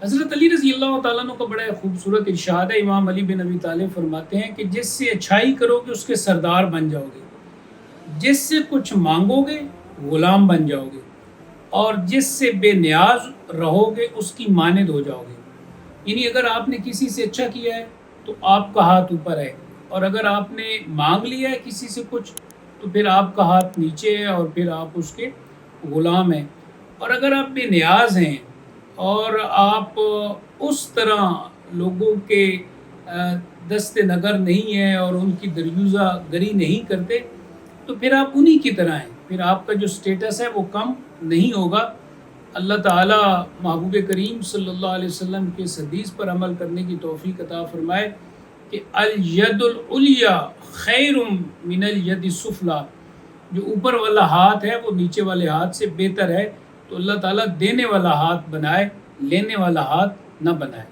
حضرت علی رضی اللہ تعالیٰ عنہ کا بڑا خوبصورت ارشاد ہے. امام علی بن ابی طالب فرماتے ہیں کہ جس سے اچھائی کرو گے اس کے سردار بن جاؤ گے، جس سے کچھ مانگو گے غلام بن جاؤ گے، اور جس سے بے نیاز رہو گے اس کی مانند ہو جاؤ گے. یعنی اگر آپ نے کسی سے اچھا کیا ہے تو آپ کا ہاتھ اوپر ہے، اور اگر آپ نے مانگ لیا ہے کسی سے کچھ تو پھر آپ کا ہاتھ نیچے ہے اور پھر آپ اس کے غلام ہیں. اور اگر آپ بے نیاز ہیں اور آپ اس طرح لوگوں کے دست نگر نہیں ہیں اور ان کی دریوزہ گری نہیں کرتے تو پھر آپ انہی کی طرح ہیں، پھر آپ کا جو سٹیٹس ہے وہ کم نہیں ہوگا. اللہ تعالیٰ محبوب کریم صلی اللہ علیہ وسلم کے اس حدیث پر عمل کرنے کی توفیق عطا فرمائے کہ الید العلیٰ خیر من الید السفلیٰ، جو اوپر والا ہاتھ ہے وہ نیچے والے ہاتھ سے بہتر ہے. تو اللہ تعالیٰ دینے والا ہاتھ بنائے، لینے والا ہاتھ نہ بنائے.